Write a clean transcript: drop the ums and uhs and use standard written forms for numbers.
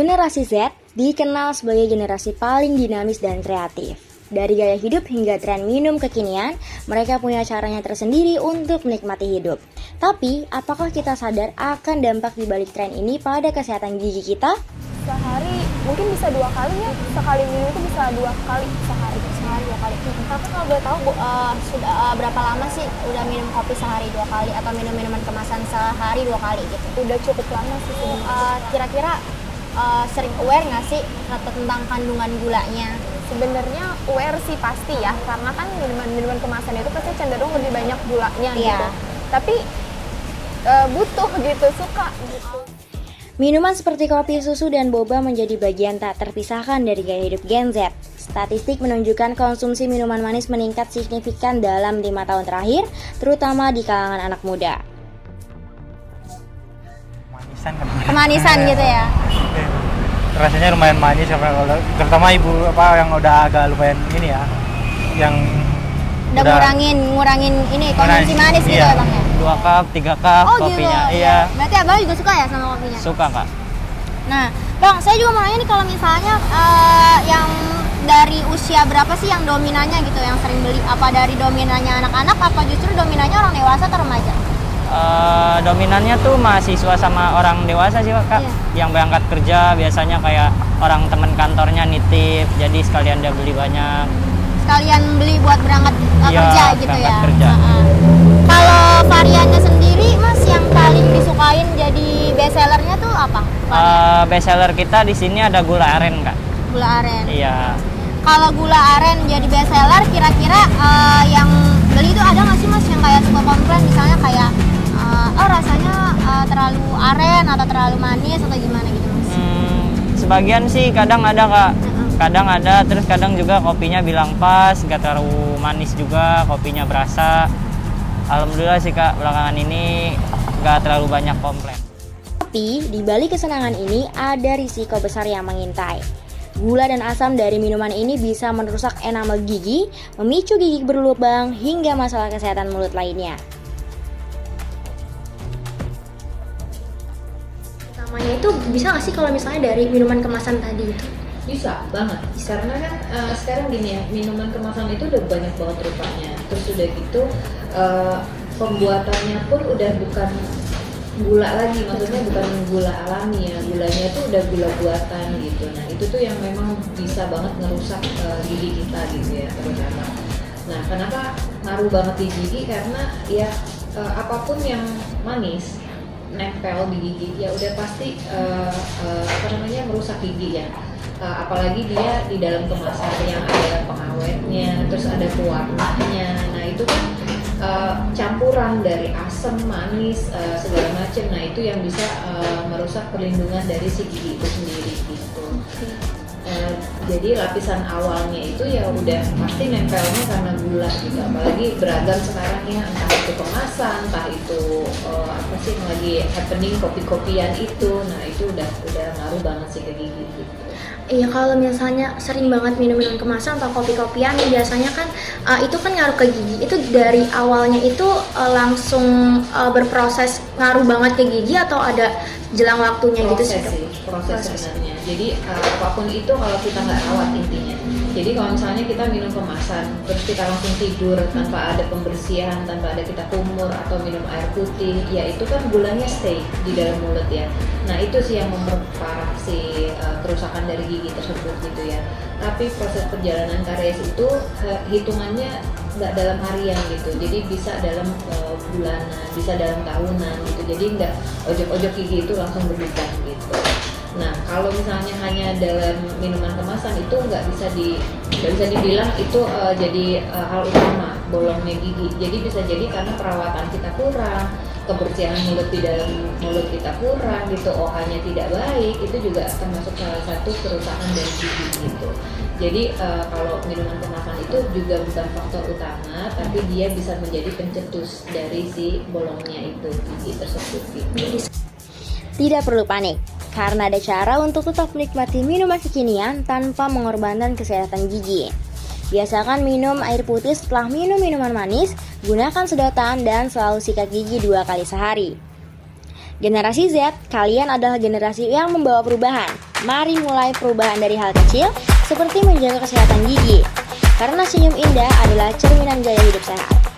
Generasi Z dikenal sebagai generasi paling dinamis dan kreatif. Dari gaya hidup hingga tren minum kekinian, mereka punya caranya tersendiri untuk menikmati hidup. Tapi, apakah kita sadar akan dampak di balik tren ini pada kesehatan gigi kita? Sehari mungkin bisa 2 kali ya, sekali minum itu bisa 2 kali sehari 2 kali. Tapi kalau boleh tahu sudah berapa lama sih udah minum kopi sehari 2 kali atau minum minuman kemasan sehari 2 kali gitu? Udah cukup lama sih sebenarnya. Kira-kira sering aware nggak sih tentang kandungan gulanya? Sebenarnya aware sih pasti ya, karena kan minuman kemasan itu pasti cenderung lebih banyak gulanya Iya. gitu. Tapi butuh gitu, suka gitu. Minuman seperti kopi, susu, dan boba menjadi bagian tak terpisahkan dari gaya hidup Gen Z. Statistik menunjukkan konsumsi minuman manis meningkat signifikan dalam 5 tahun terakhir, terutama di kalangan anak muda. Manisan kan. Kemanisan gitu ya? Rasanya lumayan manis, terutama ibu yang udah agak lumayan ini ya, yang Udah ngurangin ini konsumsi manis gitu ya Bang ya? 2 cup, 3 cup kopinya. Gitu, Iya. Berarti Abang juga suka ya sama kopinya? Suka Kak. Nah, Bang, saya juga mau nanya nih kalau misalnya yang dari usia berapa sih yang dominannya gitu yang sering beli? Apa dari dominannya anak-anak apa justru dominannya orang dewasa atau remaja? Dominannya tuh mahasiswa sama orang dewasa sih Kak. Iya. Yang berangkat kerja biasanya kayak orang teman kantornya nitip, jadi sekalian dia beli banyak. Sekalian beli buat berangkat Iya, kerja gitu berangkat ya? kerja. Kalau variannya sendiri Mas yang paling disukain jadi best sellernya tuh apa? Best seller kita di sini ada gula aren Kak. Gula aren. Iya. Kalau gula aren jadi best seller, kira-kira yang beli itu ada nggak sih Mas yang kayak suka komplain misalnya kayak rasanya terlalu aren atau terlalu manis atau gimana gitu Mas? Sebagian sih kadang ada Kak. Kadang ada, terus kadang juga kopinya bilang pas, gak terlalu manis juga, kopinya berasa. Alhamdulillah sih Kak, belakangan ini gak terlalu banyak komplain. Tapi, di balik kesenangan ini ada risiko besar yang mengintai. Gula dan asam dari minuman ini bisa merusak enamel gigi, memicu gigi berlubang, hingga masalah kesehatan mulut lainnya. Utamanya itu bisa nggak sih kalau misalnya dari minuman kemasan tadi itu? Bisa banget, karena kan sekarang gini ya, minuman kemasan itu udah banyak banget rupanya. Terus udah gitu pembuatannya pun udah bukan gula lagi, maksudnya bukan gula alami ya, gulanya itu udah gula buatan gitu. Nah itu tuh yang memang bisa banget ngerusak gigi kita gitu ya terutama. Nah kenapa ngaruh banget di gigi, karena ya apapun yang manis nempel di gigi ya udah pasti merusak gigi ya. Apalagi dia di dalam kemasan yang ada pengawetnya, terus ada pewarnanya. Nah itu kan campuran dari asam, manis, segala macam. Nah itu yang bisa merusak perlindungan dari si gigi itu sendiri gitu. Jadi lapisan awalnya itu ya udah pasti nempelnya karena gula gitu. Apalagi beragam sekarang ya, entah itu kemasan, entah itu apa sih yang lagi happening, kopi-kopian itu. Nah itu udah ngaruh banget sih ke gigi gitu. Iya, kalau misalnya sering banget minum minuman kemasan atau kopi-kopian, biasanya kan itu kan ngaruh ke gigi. Itu dari awalnya itu langsung berproses ngaruh banget ke gigi atau ada jelang waktunya gitu sih? Proses sebenarnya. Jadi apapun itu kalau kita nggak rawat intinya. Jadi kalau misalnya kita minum kemasan, terus kita langsung tidur tanpa ada pembersihan, tanpa ada kita kumur atau minum air putih, ya itu kan gulanya stay di dalam mulut ya. Nah itu sih yang memperparah si kerusakan dari gigi tersebut gitu ya. Tapi proses perjalanan karies itu hitungannya nggak dalam harian gitu. Jadi bisa dalam bulanan, bisa dalam tahunan gitu. Jadi nggak ojok-ojok gigi itu langsung berubah gitu. Nah, kalau misalnya hanya dalam minuman kemasan itu nggak bisa dibilang itu jadi hal utama bolongnya gigi. Jadi bisa jadi karena perawatan kita kurang, kebersihan mulut di dalam mulut kita kurang gitu, OH-nya tidak baik, itu juga termasuk salah satu kerusakan dari gigi gitu. Jadi kalau minuman kemasan itu juga bukan faktor utama, tapi dia bisa menjadi pencetus dari si bolongnya itu gigi tersebut gitu. Tidak perlu panik, karena ada cara untuk tetap menikmati minuman kekinian tanpa mengorbankan kesehatan gigi. Biasakan minum air putih setelah minum minuman manis, gunakan sedotan dan selalu sikat gigi 2 kali sehari. Generasi Z, kalian adalah generasi yang membawa perubahan. Mari mulai perubahan dari hal kecil, seperti menjaga kesehatan gigi. Karena senyum indah adalah cerminan gaya hidup sehat.